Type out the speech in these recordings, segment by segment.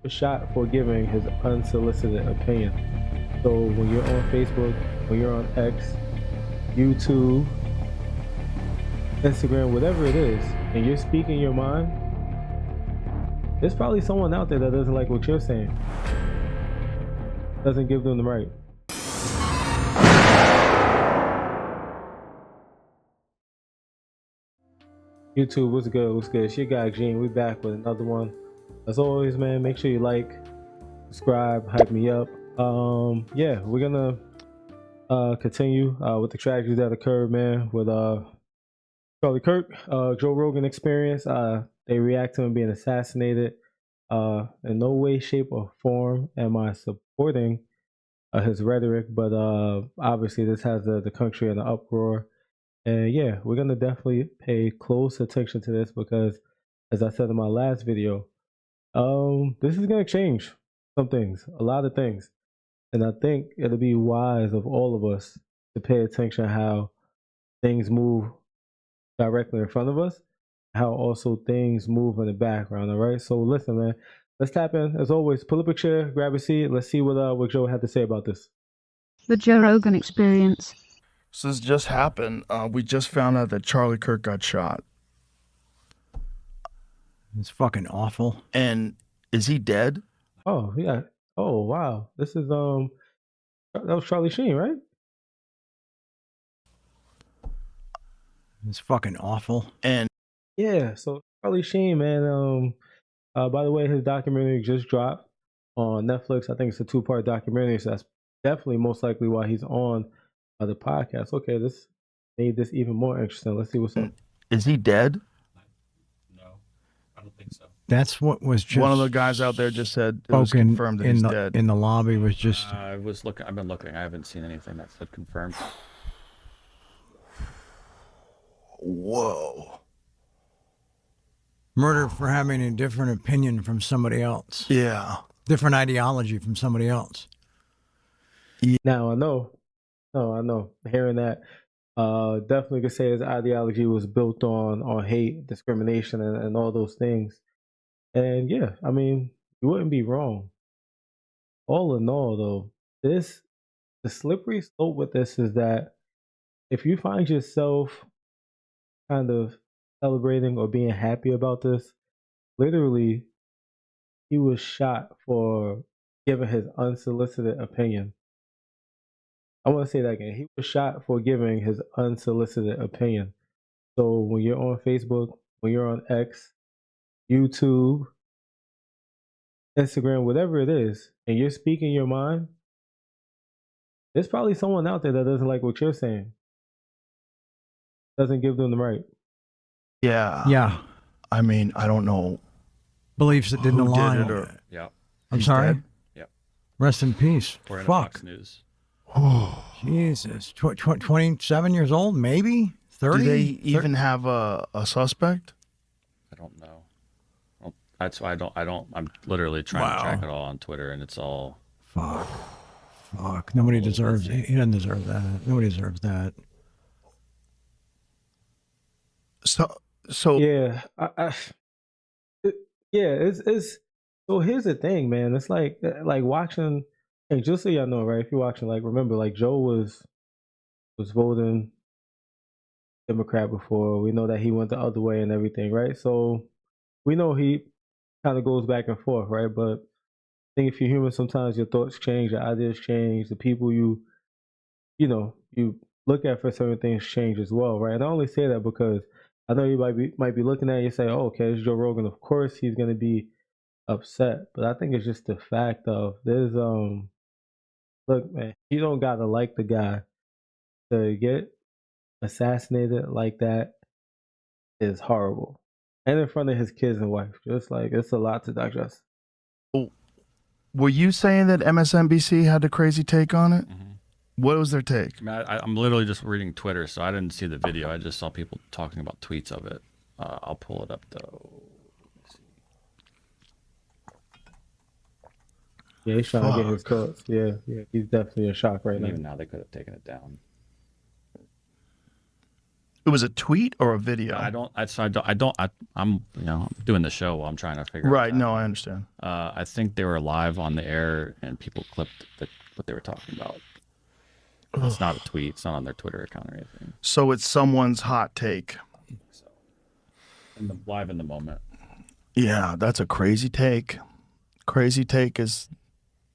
shot for giving his unsolicited opinion. So when you're on Facebook, when you're on X, YouTube, Instagram, whatever it is, and you're speaking your mind, there's probably someone out there that doesn't like what you're saying. Doesn't give them the right. YouTube, what's good? What's good? It's your guy Gene. We back with another one. As always, man, make sure you like, subscribe, hype me up. Yeah, we're gonna continue with the tragedies that occurred, man, with Charlie Kirk, Joe Rogan experience. They react to him being assassinated. In no way, shape, or form am I supporting his rhetoric, but obviously this has the country in an uproar. And yeah, we're gonna definitely pay close attention to this because, as I said in my last video, this is gonna change some things, a lot of things, and I think it'll be wise of all of us to pay attention how things move directly in front of us, how also things move in the background. All right, so listen, man, let's tap in. As always, pull up a chair, grab a seat. Let's see what Joe had to say about this. The Joe Rogan experience. So this just happened. We just found out that Charlie Kirk got shot. It's fucking awful. And is he dead? Oh yeah. Oh wow. This is that was Charlie Sheen, right? It's fucking awful. And yeah. So Charlie Sheen, man. By the way, his documentary just dropped on Netflix. I think it's a 2-part documentary. So that's definitely most likely why he's on the podcast. Okay, this made this even more interesting. Let's see what's up. Is he dead? No, I don't think so. That's what was just one of the guys out there just said it was confirmed that he's dead. In the lobby was just. I was looking. I've been looking. I haven't seen anything that said confirmed. Whoa. Murder for having a different opinion from somebody else. Yeah. Different ideology from somebody else. Now I know. No, I know. Hearing that, definitely could say his ideology was built on hate, discrimination, and all those things. And yeah, I mean, you wouldn't be wrong. All in all, though, the slippery slope with this is that if you find yourself kind of celebrating or being happy about this, literally, he was shot for giving his unsolicited opinion. I want to say that again. He was shot for giving his unsolicited opinion. So when you're on Facebook, when you're on X, YouTube, Instagram, whatever it is, and you're speaking your mind, there's probably someone out there that doesn't like what you're saying. Doesn't give them the right. Yeah. Yeah. I mean, I don't know. Beliefs that didn't align. Did it or, Yeah. I'm sorry? Dead? Yep. Rest in peace. We're in Fuck. Fox News. Jesus. 27 years old, maybe? 30? Do they even have a suspect? I don't know. That's why I don't. I'm literally trying to track it all on Twitter, and it's all. Fuck. Fuck. Nobody deserves it. He doesn't deserve that. Nobody deserves that. So yeah, it's so here's the thing, man. It's like watching, and just so y'all know, right? If you're watching, like, remember, like, Joe was voting Democrat before. We know that he went the other way and everything, right? So we know he kind of goes back and forth, right? But I think if you're human, sometimes your thoughts change, your ideas change, the people you look at for certain things change as well, right? And I only say that because I know you might be looking at it and say, oh, okay, it's Joe Rogan. Of course he's gonna be upset. But I think it's just the fact of there's look, man, you don't gotta like the guy to get assassinated like that is horrible. And in front of his kids and wife. Just like it's a lot to digest. were you saying that MSNBC had a crazy take on it? Mm-hmm. What was their take? I mean, I'm literally just reading Twitter, so I didn't see the video. I just saw people talking about tweets of it. I'll pull it up though. Yeah, he's trying to get his thoughts. Yeah, he's definitely in shock right now. Even now, they could have taken it down. It was a tweet or a video? I'm doing the show while I'm trying to figure Right. out. No, I understand. I think they were live on the air and people clipped what they were talking about. It's not a tweet. It's not on their Twitter account or anything. So it's someone's hot take. So, live in the moment. Yeah, that's a crazy take. Crazy take is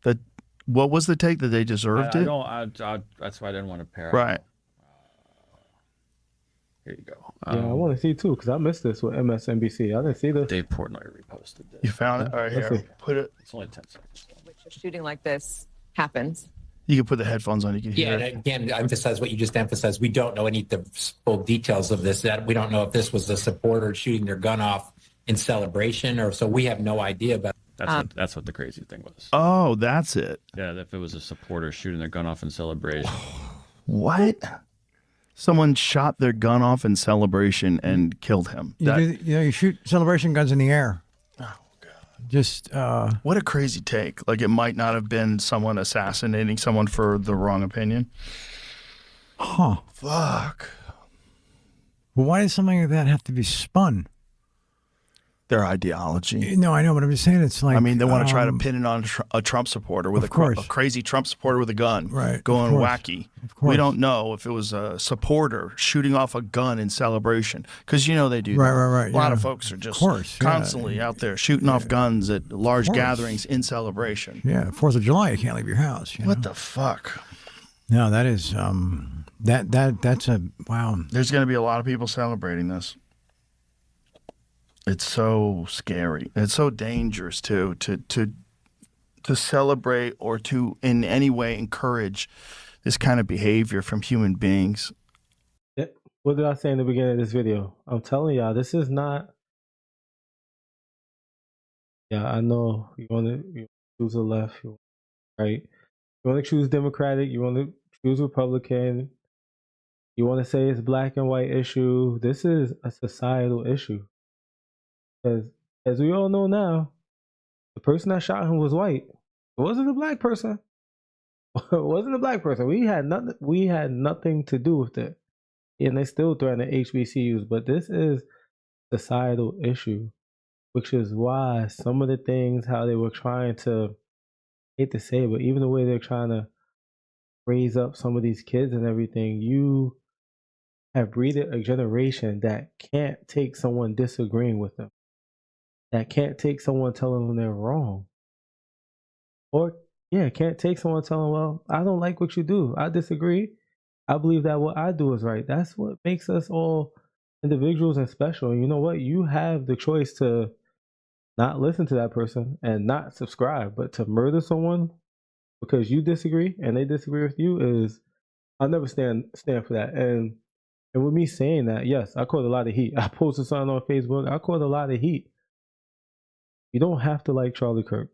that. What was the take that they deserved it? That's why I didn't want to pair. Right. Here you go. Yeah, I want to see too because I missed this with MSNBC. I didn't see this. Dave Portnoy reposted this. You found it? All right, Let's here. see. Put it. It's only 10 seconds. Which a shooting like this happens. You can put the headphones on. You can Yeah, hear and it. again, emphasize what you just emphasized. We don't know any of the full details of this. That we don't know if this was a supporter shooting their gun off in celebration, or so we have no idea about. That's what the crazy thing was. Oh, that's it. Yeah, if it was a supporter shooting their gun off in celebration. What? Someone shot their gun off in celebration and killed him. You shoot celebration guns in the air. Oh, God. Just What a crazy take. Like, it might not have been someone assassinating someone for the wrong opinion. huh. Fuck. Well, why does something like that have to be spun? Their ideology. No, I know, but I'm just saying it's like. I mean, they want to try to pin it on a Trump supporter with Of course. a crazy Trump supporter with a gun, Right, going of course. wacky. Of course. We don't know if it was a supporter shooting off a gun in celebration because they do. Right, that. right. A lot yeah. of folks are just course, yeah. constantly out there shooting off guns at large course. gatherings in celebration. Yeah, 4th of July, you can't leave your house. You What know? the fuck? No, that is that's a wow. There's going to be a lot of people celebrating this. It's so scary. It's so dangerous too to celebrate or to in any way encourage this kind of behavior from human beings. Yeah. What did I say in the beginning of this video? I'm telling y'all, this is not. Yeah, I know you want to choose the left, right? You want to choose Democratic. You want to choose Republican. You want to say it's black and white issue. This is a societal issue. Because as we all know now, the person that shot him was white. It wasn't a black person. It wasn't a black person. We had nothing to do with it. And they still threaten HBCUs. But this is a societal issue, which is why some of the things, how they were trying to, I hate to say it, but even the way they're trying to raise up some of these kids and everything, you have breeded a generation that can't take someone disagreeing with them. That can't take someone telling them they're wrong. Or, can't take someone telling, well, I don't like what you do. I disagree. I believe that what I do is right. That's what makes us all individuals and special. And you know what? You have the choice to not listen to that person and not subscribe, but to murder someone because you disagree and they disagree with you is, I'll never stand for that. And with me saying that, yes, I caught a lot of heat. I posted something on Facebook. I caught a lot of heat. You don't have to like Charlie Kirk.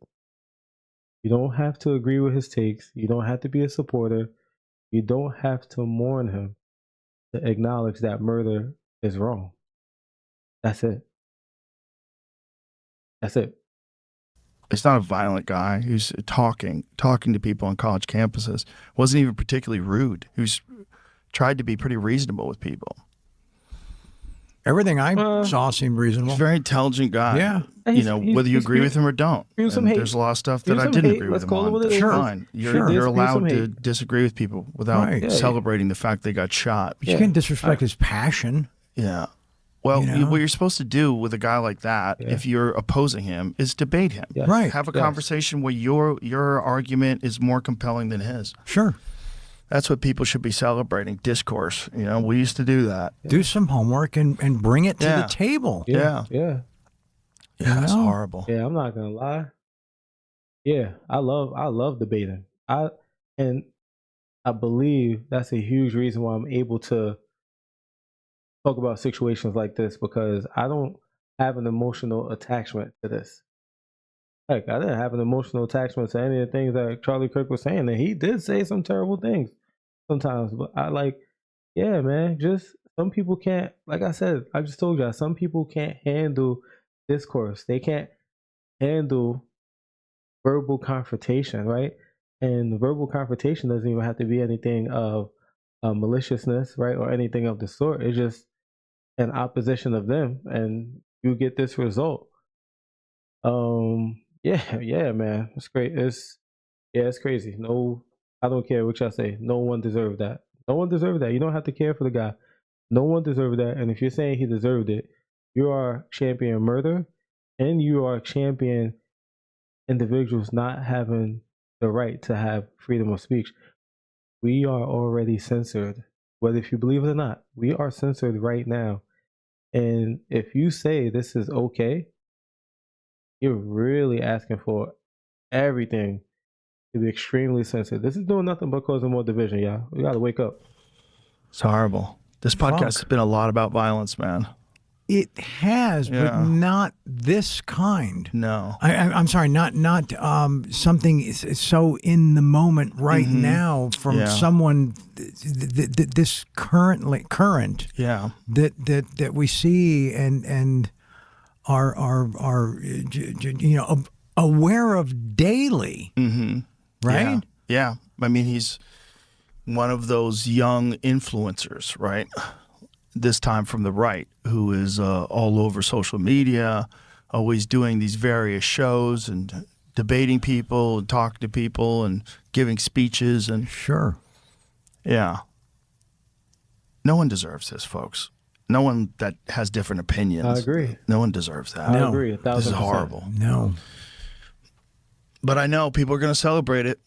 You don't have to agree with his takes. You don't have to be a supporter. You don't have to mourn him to acknowledge that murder is wrong. That's it. That's it. It's not a violent guy who's talking to people on college campuses. Wasn't even particularly rude. Who's tried to be pretty reasonable with people. Everything I saw seemed reasonable. He's a very intelligent guy. Yeah. Whether you agree with him or don't. Here's some And hate. there's a lot of stuff Here's that I some didn't hate. agree Let's with him call it on. what it That's is. fine. You're Sure. you're There's some allowed to hate. disagree with people without Right. Yeah. celebrating the fact they got shot. But you can't disrespect his passion. Yeah. Well, You know? what you're supposed to do with a guy like that, if you're opposing him, is debate him. Yes. Right. Have a Yes. conversation where your argument is more compelling than his. Sure. That's what people should be celebrating. Discourse. We used to do that. Do some homework and bring it to Yeah. the table. Yeah. Yeah. Yeah, it's know? horrible. Yeah, I'm not gonna lie. Yeah, I love debating. I believe that's a huge reason why I'm able to talk about situations like this because I don't have an emotional attachment to this. Heck, I didn't have an emotional attachment to any of the things that Charlie Kirk was saying, and he did say some terrible things sometimes. But yeah, man, just some people can't. Like I said, I just told you, some people can't handle discourse. They can't handle verbal confrontation, right? And verbal confrontation doesn't even have to be anything of maliciousness, right, or anything of the sort. It's just an opposition of them, and you get this result. Yeah, man, it's great. It's crazy. No, I don't care what y'all say. No one deserved that. No one deserved that. You don't have to care for the guy. No one deserved that. And if you're saying he deserved it, you are champion murder, and you are champion individuals not having the right to have freedom of speech. We are already censored, whether if you believe it or not. We are censored right now. And if you say this is okay, you're really asking for everything to be extremely censored. This is doing nothing but causing more division, y'all. We gotta wake up. It's horrible. This podcast has been a lot about violence, man. It has, but not this kind. No, I'm sorry, not something is so in the moment right now from someone this current. Yeah, that we see and are aware of daily. Right? Yeah. I mean, he's one of those young influencers, right? This time from the right, who is all over social media, always doing these various shows and debating people and talking to people and giving speeches. And sure. Yeah. No one deserves this, folks. No one that has different opinions. I agree. No one deserves that. I agree. 1,000%. This is horrible. No. But I know people are going to celebrate it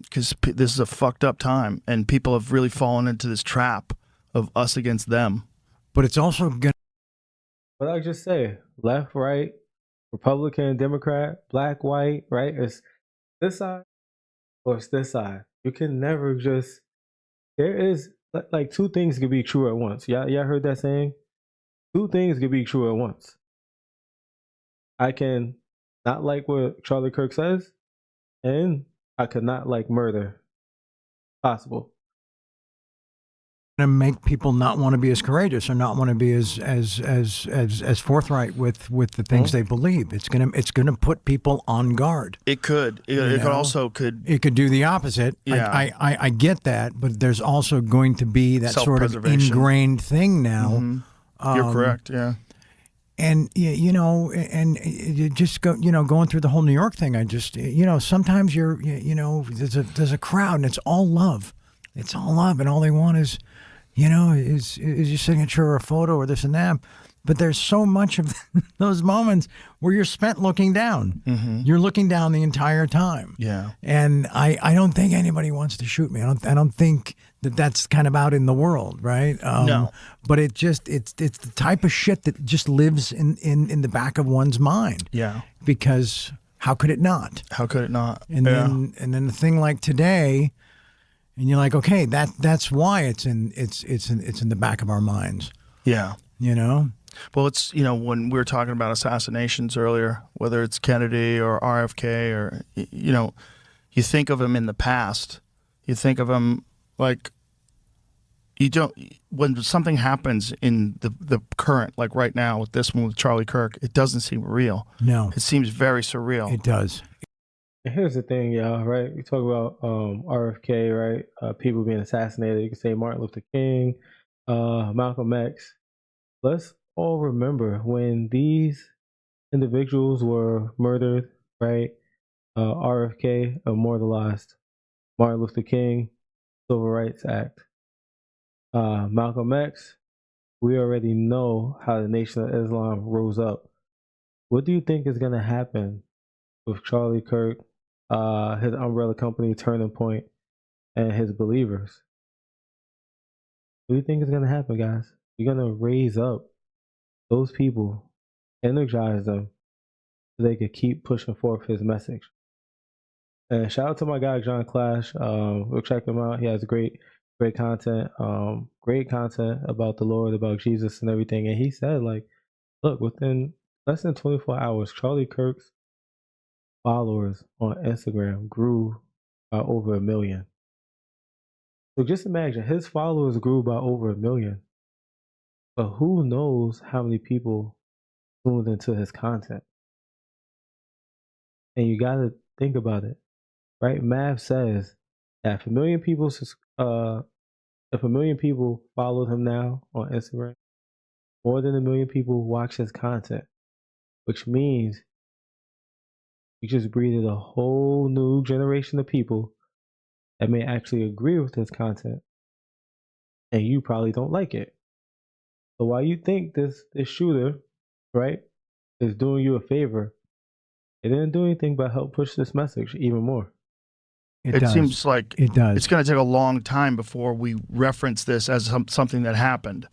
because this is a fucked up time, and people have really fallen into this trap of us against them. But it's also going to... But I just say, left, right, Republican, Democrat, black, white, right? It's this side or it's this side. You can never just... There is, like, two things can be true at once. Y'all heard that saying? Two things can be true at once. I can not like what Charlie Kirk says, and I could not like murder. Possible. To make people not want to be as courageous or not want to be as forthright with the things they believe. It's gonna put people on guard. It could. It could also It could do the opposite. Yeah. I get that, but there's also going to be that sort of ingrained thing now. You're correct. Yeah. And and you just going through the whole New York thing. I just sometimes there's a crowd and it's all love. It's all love, and all they want is your signature or a photo or this and that. But there's so much of those moments where you're spent looking down. You're looking down the entire time. Yeah. And I don't think anybody wants to shoot me. I don't think that's kind of out in the world, right? No. But it's the type of shit that just lives in the back of one's mind. Yeah. Because how could it not? How could it not? And then a thing like today, and you're like, okay, that's why it's in the back of our minds. Yeah. Well, it's, when we were talking about assassinations earlier, whether it's Kennedy or RFK or, you think of him in the past, you think of him like, when something happens in the current, like right now with this one with Charlie Kirk, it doesn't seem real. No. It seems very surreal. It does. Here's the thing, y'all, right? We talk about RFK, right? People being assassinated. You can say Martin Luther King, Malcolm X. Let's all remember when these individuals were murdered, right? RFK immortalized Martin Luther King, Civil Rights Act. Malcolm X, we already know how the Nation of Islam rose up. What do you think is going to happen with Charlie Kirk, his umbrella company Turning Point, and his believers? What do you think is going to happen, guys? You're going to raise up those people, energize them, so they could keep pushing forth his message. And shout out to my guy John Clash. We'll check him out. He has great content. Great content about the Lord, about Jesus, and everything. And he said, like, look, within less than 24 hours, Charlie Kirk's followers on Instagram grew by over 1 million. So just imagine, his followers grew by over 1 million. But who knows how many people tuned into his content? And you got to think about it, right? Math says that if 1 million people If 1 million people followed him now on Instagram, more than 1 million people watch his content, which means you just breeded a whole new generation of people that may actually agree with his content, and you probably don't like it. So while you think this shooter, right, is doing you a favor, it didn't do anything but help push this message even more. It does. seems like It does. it's going to take a long time before we reference this as something that happened.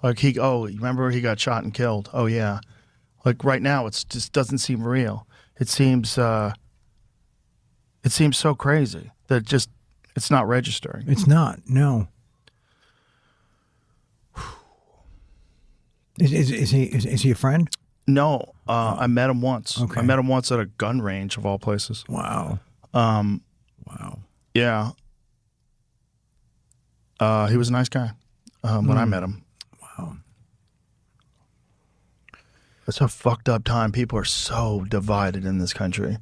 Like remember he got shot and killed. Oh yeah. Like right now, it just doesn't seem real. It seems so crazy that it's not registering. It's not. No. Is he a friend? No, I met him once. Okay. I met him once at a gun range of all places. Wow. Wow. Yeah. He was a nice guy when I met him. Wow. It's a fucked up time. People are so divided in this country.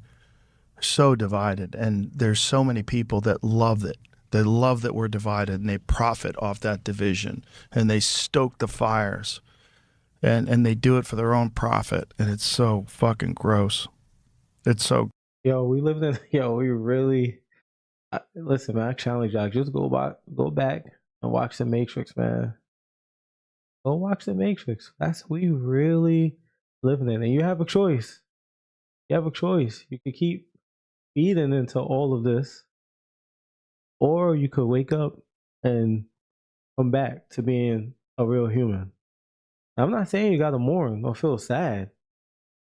So divided. And there's so many people that love it. They love that we're divided, and they profit off that division. And they stoke the fires. And they do it for their own profit. And it's so fucking gross. It's so... We really... listen, man, I challenge y'all. Just go back and watch The Matrix, man. Go watch The Matrix. That's what we really living in. And you have a choice. You could keep feeding into all of this, or you could wake up and come back to being a real human. I'm not saying you gotta mourn or feel sad,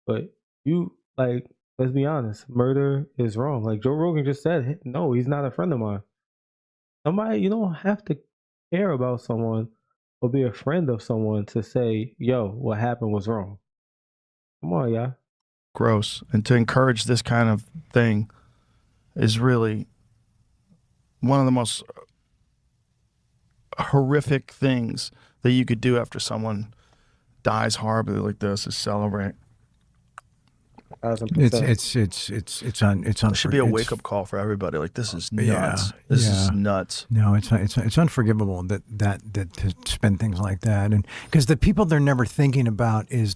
but let's be honest, murder is wrong. Like Joe Rogan just said, no, he's not a friend of mine. You don't have to care about someone or be a friend of someone to say, yo, what happened was wrong. Come on, y'all. Gross. And to encourage this kind of thing is really one of the most horrific things that you could do after someone dies horribly like this, is celebrate. It should be a wake up call for everybody. Like, this is nuts. This is nuts. No, it's unforgivable that to spend things like that, and because the people they're never thinking about is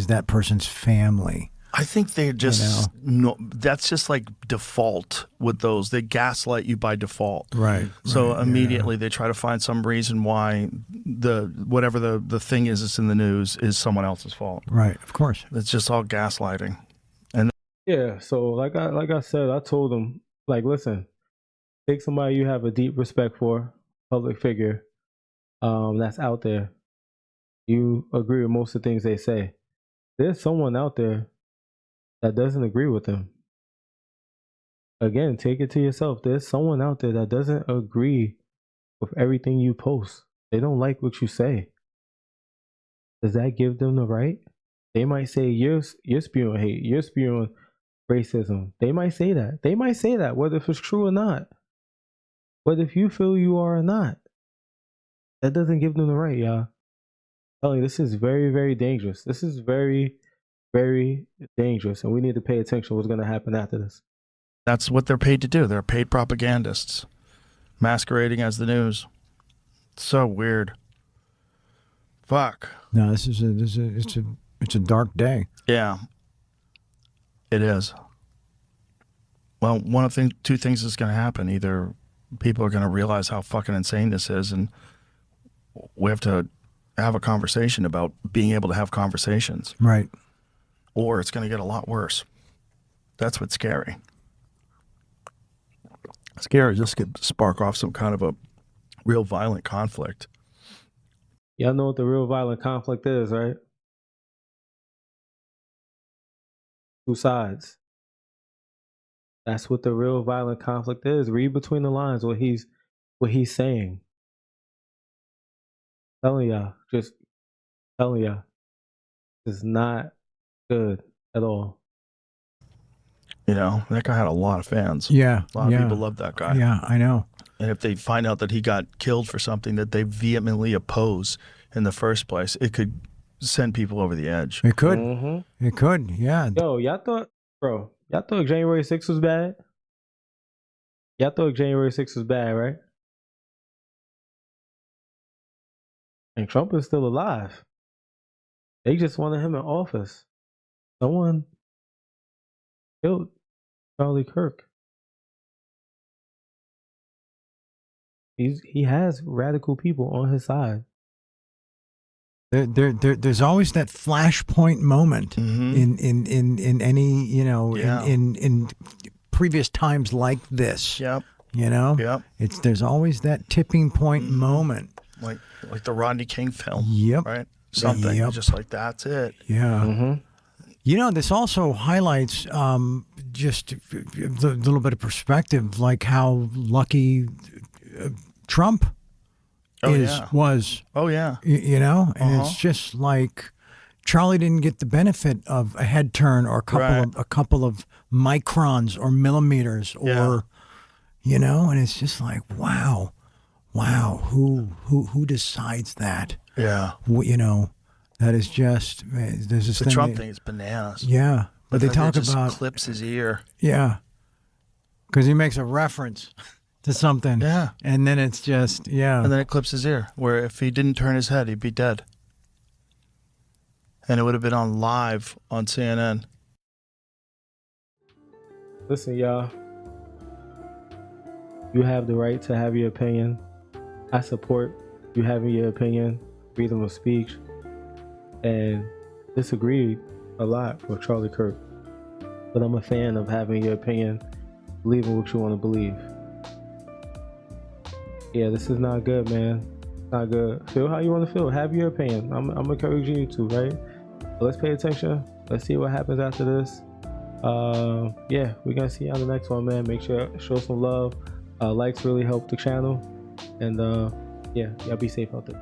that person's family. I think they just that's just like default with those. They gaslight you by default, right? So immediately they try to find some reason why whatever the thing is that's in the news is someone else's fault. Right, of course. It's just all gaslighting. Yeah, so like I said, I told them, like, listen, take somebody you have a deep respect for, public figure, that's out there. You agree with most of the things they say. There's someone out there that doesn't agree with them. Again, take it to yourself. There's someone out there that doesn't agree with everything you post. They don't like what you say. Does that give them the right? They might say you're spewing hate, you're spewing racism. They might say that, whether if it's true or not. Whether if you feel you are or not. That doesn't give them the right, y'all. I'm telling you, this is very, very dangerous. This is very, very dangerous, and we need to pay attention to what's going to happen after this. That's what they're paid to do. They're paid propagandists masquerading as the news. It's so weird. Fuck. No, it's a dark day. Yeah. It is. Well, one of two things is going to happen. Either people are going to realize how fucking insane this is, and we have to have a conversation about being able to have conversations. Right. Or it's going to get a lot worse. That's what's scary. Scary, this could spark off some kind of a real violent conflict. Y'all know what the real violent conflict is, right? Two sides. That's what the real violent conflict is. Read between the lines what he's saying. Just telling y'all, it's not good at all. You know, that guy had a lot of fans. Yeah. A lot of people love that guy. Yeah, I know. And if they find out that he got killed for something that they vehemently oppose in the first place, it could send people over the edge. It could. Mm-hmm. It could, yeah. Yo, y'all thought January 6th was bad? Y'all thought January 6th was bad, right? And Trump is still alive. They just wanted him in office. Someone killed Charlie Kirk. He has radical people on his side. There's always that flashpoint moment in any, you know, in previous times like this. Yep. You know? Yep. There's always that tipping point moment. Like the Rodney King film. Yep. Right? Something just like that's it. Yeah. You know, this also highlights just a little bit of perspective, like how lucky Trump was. Oh, yeah. You know, and it's just like Charlie didn't get the benefit of a head turn or a couple of microns or millimeters or, you know, and it's just like, wow, who decides that? Yeah. You know, that is just, there's this The thing. Trump thing is bananas. Yeah. But they talk just about. clips his ear. Yeah. Because he makes a reference to something. Yeah. And then it's just, And then it clips his ear, where if he didn't turn his head, he'd be dead. And it would have been on live on CNN. Listen, y'all. You have the right to have your opinion. I support you having your opinion, freedom of speech, and disagree a lot with Charlie Kirk. But I'm a fan of having your opinion, believing what you want to believe. Yeah, this is not good, man. Not good. Feel how you want to feel. Have your opinion. I'm encouraging you to, right? But let's pay attention. Let's see what happens after this. Yeah, we're gonna see you on the next one, man. Make sure show some love. Likes really help the channel, and yeah, y'all be safe out there.